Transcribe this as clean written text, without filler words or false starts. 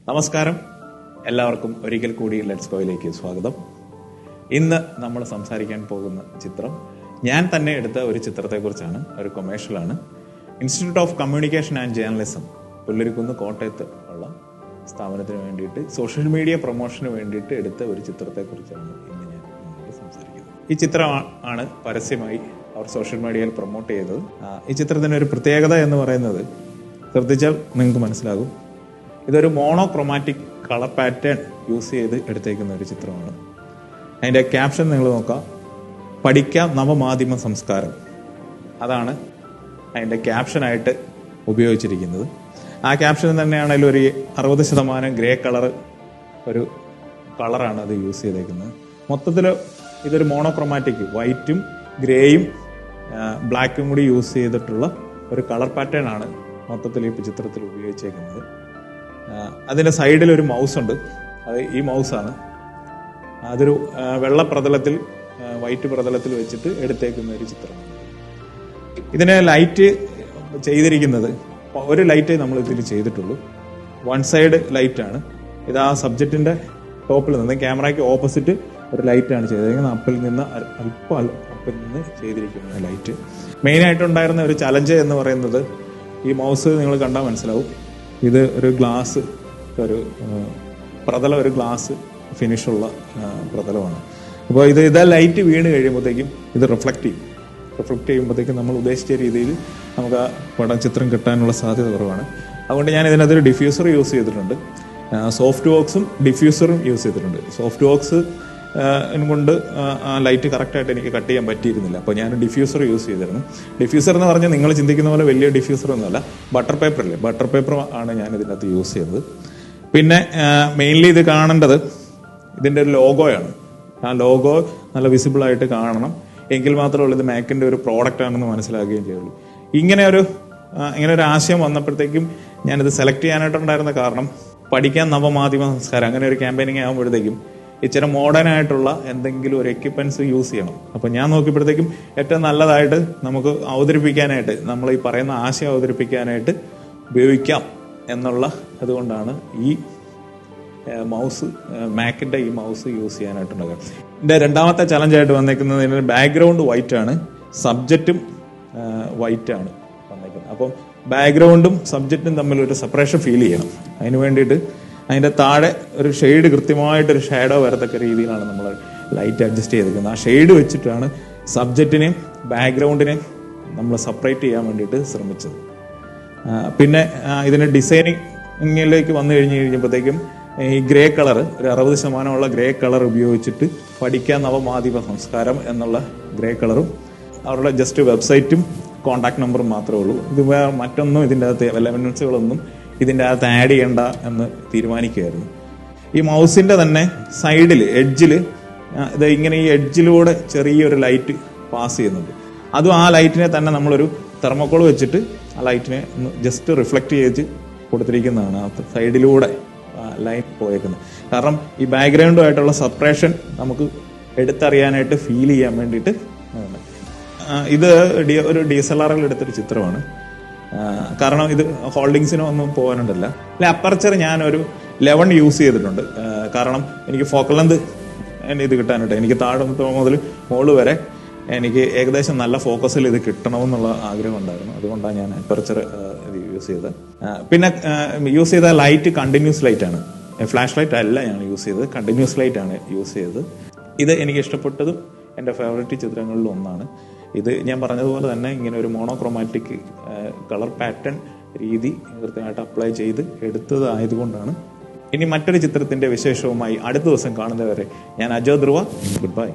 നമസ്കാരം, എല്ലാവർക്കും ഒരിക്കൽ കൂടി ലെറ്റ്സ് ഗോയിലേക്ക് സ്വാഗതം. ഇന്ന് നമ്മൾ സംസാരിക്കാൻ പോകുന്ന ചിത്രം ഞാൻ തന്നെ എടുത്ത ഒരു ചിത്രത്തെക്കുറിച്ചാണ്. ഒരു കൊമേഴ്ഷ്യലാണ്. Institute of communication and journalism Pullarikkunnu കോട്ടയത്ത് ഉള്ള സ്ഥാപനത്തിന് വേണ്ടിയിട്ട് സോഷ്യൽ മീഡിയ പ്രൊമോഷന് വേണ്ടിയിട്ട് എടുത്ത ഒരു ചിത്രത്തെക്കുറിച്ചാണ് ഇന്ന് ഞാൻ നിങ്ങളോട് സംസാരിക്കുന്നത്. ഈ ചിത്രമാണ് പരസ്യമായി അവർ സോഷ്യൽ മീഡിയയിൽ പ്രൊമോട്ട് ചെയ്തത്. ഈ ചിത്രത്തിൻ്റെ ഒരു പ്രത്യേകത എന്ന് പറയുന്നത് ശ്രദ്ധിച്ചാൽ നിങ്ങൾക്ക് മനസ്സിലാകും. ഇതൊരു മോണോക്രോമാറ്റിക് കളർ പാറ്റേൺ യൂസ് ചെയ്ത് എടുത്തേക്കുന്ന ഒരു ചിത്രമാണ്. അതിൻ്റെ ക്യാപ്ഷൻ നിങ്ങൾ നോക്കാം, പഠിക്കാം നവമാധ്യമ സംസ്കാരം. അതാണ് അതിൻ്റെ ക്യാപ്ഷനായിട്ട് ഉപയോഗിച്ചിരിക്കുന്നത്. ആ ക്യാപ്ഷൻ തന്നെയാണെങ്കിലും ഒരു 60% ഗ്രേ കളർ ഒരു കളറാണ് അത് യൂസ് ചെയ്തേക്കുന്നത്. മൊത്തത്തിൽ ഇതൊരു മോണോക്രോമാറ്റിക് വൈറ്റും ഗ്രേയും ബ്ലാക്കും കൂടി യൂസ് ചെയ്തിട്ടുള്ള ഒരു കളർ പാറ്റേൺ ആണ് മൊത്തത്തിൽ ഈ ചിത്രത്തിൽ ഉപയോഗിച്ചേക്കുന്നത്. അതിൻ്റെ സൈഡിൽ ഒരു മൗസ് ഉണ്ട്. അത് ഈ മൗസാണ്. അതൊരു വെള്ള പ്രതലത്തിൽ വൈറ്റ് പ്രതലത്തിൽ വെച്ചിട്ട് എടുത്തേക്കുന്ന ഒരു ചിത്രമാണ്. ഇതിനെ ലൈറ്റ് ചെയ്തിരിക്കുന്നത് ഒരു ലൈറ്റേ നമ്മൾ ഇതിൽ ചെയ്തിട്ടുള്ളൂ. വൺ സൈഡ് ലൈറ്റാണ്. ഇത് ആ സബ്ജക്റ്റിന്റെ ടോപ്പിൽ നിന്ന് ക്യാമറയ്ക്ക് ഓപ്പോസിറ്റ് ഒരു ലൈറ്റാണ് ചെയ്തിരിക്കുന്നത്. അപ്പിൽ നിന്ന് ചെയ്തിരിക്കുന്ന ലൈറ്റ്. മെയിനായിട്ടുണ്ടായിരുന്ന ഒരു ചലഞ്ച് എന്ന് പറയുന്നത്, ഈ മൗസ് നിങ്ങൾ കണ്ടാൽ മനസ്സിലാവും, ഇത് ഒരു ഗ്ലാസ്, ഒരു പ്രതലം, ഒരു ഗ്ലാസ് ഫിനിഷുള്ള പ്രതലമാണ്. അപ്പോൾ ഇതാ ലൈറ്റ് വീണ് കഴിയുമ്പോഴത്തേക്കും ഇത് റിഫ്ലക്റ്റ് ചെയ്യുമ്പോഴത്തേക്കും നമ്മൾ ഉദ്ദേശിച്ച രീതിയിൽ നമുക്ക് ആ ചിത്രം കിട്ടാനുള്ള സാധ്യത കുറവാണ്. അതുകൊണ്ട് ഞാൻ ഇതിനകത്തൊരു ഡിഫ്യൂസർ യൂസ് ചെയ്തിട്ടുണ്ട്. സോഫ്റ്റ് വോക്സും ഡിഫ്യൂസറും യൂസ് ചെയ്തിട്ടുണ്ട്. സോഫ്റ്റ് വോക്സ് കൊണ്ട് ആ ലൈറ്റ് കറക്റ്റായിട്ട് എനിക്ക് കട്ട് ചെയ്യാൻ പറ്റിയിരുന്നില്ല. അപ്പോൾ ഞാൻ ഡിഫ്യൂസർ യൂസ് ചെയ്തിരുന്നു. ഡിഫ്യൂസർ എന്ന് പറഞ്ഞാൽ നിങ്ങൾ ചിന്തിക്കുന്ന പോലെ വലിയ ഡിഫ്യൂസർ ഒന്നുമല്ല, ബട്ടർ പേപ്പർ ആണ് ഞാൻ ഇതിനകത്ത് യൂസ് ചെയ്തത്. പിന്നെ മെയിൻലി ഇത് കാണേണ്ടത് ഇതിൻ്റെ ഒരു ലോഗോയാണ്. ആ ലോഗോ നല്ല വിസിബിൾ ആയിട്ട് കാണണം. എങ്കിൽ മാത്രമേ ഇത് മാക്കിൻ്റെ ഒരു പ്രോഡക്റ്റ് ആണെന്ന് മനസ്സിലാക്കുകയും ചെയ്യുള്ളൂ. ഇങ്ങനെ ഒരു ആശയം വന്നപ്പോഴത്തേക്കും ഞാനിത് സെലക്ട് ചെയ്യാനായിട്ടുണ്ടായിരുന്ന കാരണം, പഠിക്കാൻ നവമാധ്യമ സംസ്കാരം അങ്ങനെ ഒരു ക്യാമ്പയിനിങ് ആകുമ്പോഴത്തേക്കും ഇച്ചിരി മോഡേൺ ആയിട്ടുള്ള എന്തെങ്കിലും ഒരു എക്യുപ്മെന്റ്സ് യൂസ് ചെയ്യണം. അപ്പം ഞാൻ നോക്കിയപ്പോഴത്തേക്കും ഏറ്റവും നല്ലതായിട്ട് നമുക്ക് അവതരിപ്പിക്കാനായിട്ട്, നമ്മൾ ഈ പറയുന്ന ആശയം അവതരിപ്പിക്കാനായിട്ട് ഉപയോഗിക്കാം എന്നുള്ള അതുകൊണ്ടാണ് ഈ മൗസ്, മാക്കിൻ്റെ ഈ മൗസ് യൂസ് ചെയ്യാനായിട്ടുണ്ടാകുക. ഇതിൻ്റെ രണ്ടാമത്തെ ചലഞ്ചായിട്ട് വന്നേക്കുന്നത്, ഇതിൻ്റെ ബാക്ക്ഗ്രൗണ്ട് വൈറ്റ് ആണ്, സബ്ജക്റ്റും വൈറ്റ് ആണ് വന്നേക്കുന്നത്. അപ്പം ബാക്ക്ഗ്രൗണ്ടും സബ്ജക്റ്റും തമ്മിൽ ഒരു സെപ്പറേഷൻ ഫീൽ ചെയ്യണം. അതിന് വേണ്ടിയിട്ട് അതിൻ്റെ താഴെ ഒരു ഷെയ്ഡ്, കൃത്യമായിട്ടൊരു ഷാഡോ വരത്തക്ക രീതിയിലാണ് നമ്മൾ ലൈറ്റ് അഡ്ജസ്റ്റ് ചെയ്തിരിക്കുന്നത്. ആ ഷെയ്ഡ് വെച്ചിട്ടാണ് സബ്ജക്റ്റിനെയും ബാക്ക്ഗ്രൗണ്ടിനെയും നമ്മൾ സെപ്പറേറ്റ് ചെയ്യാൻ വേണ്ടിയിട്ട് ശ്രമിച്ചത്. പിന്നെ ഇതിൻ്റെ ഡിസൈനിങ്ങിലേക്ക് വന്നു കഴിഞ്ഞപ്പോഴത്തേക്കും ഈ ഗ്രേ കളർ, ഒരു 60% ഗ്രേ കളർ ഉപയോഗിച്ചിട്ട് പഠിക്കാൻ നവമാധ്യമ സംസ്കാരം എന്നുള്ള ഗ്രേ കളറും അവരുടെ ജസ്റ്റ് വെബ്സൈറ്റും കോൺടാക്ട് നമ്പറും മാത്രമേ ഉള്ളൂ. ഇത് മറ്റൊന്നും ഇതിൻ്റെ അകത്ത് എലമെന്റ്സുകളൊന്നും ഇതിൻ്റെ അകത്ത് ആഡ് ചെയ്യണ്ട എന്ന് തീരുമാനിക്കുകയായിരുന്നു. ഈ മൗസിൻ്റെ തന്നെ സൈഡിൽ എഡ്ജിൽ ഇത് ഇങ്ങനെ ഈ എഡ്ജിലൂടെ ചെറിയൊരു ലൈറ്റ് പാസ് ചെയ്യുന്നുണ്ട്. അതും ആ ലൈറ്റിനെ തന്നെ നമ്മളൊരു തെർമോക്കോൾ വെച്ചിട്ട് ആ ലൈറ്റിനെ ഒന്ന് ജസ്റ്റ് റിഫ്ലക്റ്റ് ചെയ്ത് കൊടുത്തിരിക്കുന്നതാണ്. ആ സൈഡിലൂടെ ലൈറ്റ് പോയേക്കുന്നത്. കാരണം ഈ ബാക്ക്ഗ്രൗണ്ടുമായിട്ടുള്ള സെപ്പറേഷൻ നമുക്ക് എടുത്തറിയാനായിട്ട് ഫീൽ ചെയ്യാൻ വേണ്ടിയിട്ട്. ഇത് ഒരു DSLR-ൽ എടുത്തൊരു ചിത്രമാണ്. കാരണം ഇത് ഹോൾഡിങ്സിനോ ഒന്നും പോകാനുണ്ടല്ല. അപ്പർച്ചർ ഞാനൊരു 11 യൂസ് ചെയ്തിട്ടുണ്ട്. കാരണം എനിക്ക് ഫോക്കൽ ലെന്ത് ഇത് കിട്ടാനായിട്ട്, എനിക്ക് താഴെ മുതൽ മുകളിൽ വരെ എനിക്ക് ഏകദേശം നല്ല ഫോക്കസിൽ ഇത് കിട്ടണമെന്നുള്ള ആഗ്രഹം ഉണ്ടായിരുന്നു. അതുകൊണ്ടാണ് ഞാൻ അപ്പർച്ചർ ഇത് യൂസ് ചെയ്തത്. പിന്നെ യൂസ് ചെയ്ത ലൈറ്റ് കണ്ടിന്യൂസ് ലൈറ്റ് ആണ്, ഫ്ലാഷ് ലൈറ്റ് അല്ല ഞാൻ യൂസ് ചെയ്തത്, കണ്ടിന്യൂസ് ലൈറ്റ് ആണ് യൂസ് ചെയ്തത്. ഇത് എനിക്ക് ഇഷ്ടപ്പെട്ടതും എൻ്റെ ഫേവറേറ്റ് ചിത്രങ്ങളിൽ ഒന്നാണ്. ഇത് ഞാൻ പറഞ്ഞതുപോലെ തന്നെ ഇങ്ങനെ ഒരു മോണോക്രോമാറ്റിക് കളർ പാറ്റേൺ രീതി കൃത്യമായിട്ട് അപ്ലൈ ചെയ്ത് എടുത്തതായതുകൊണ്ടാണ്. ഇനി മറ്റൊരു ചിത്രത്തിന്റെ വിശേഷവുമായി അടുത്ത ദിവസം കാണുന്നവരെ ഞാൻ അജോ ധ്രുവ. Good bye.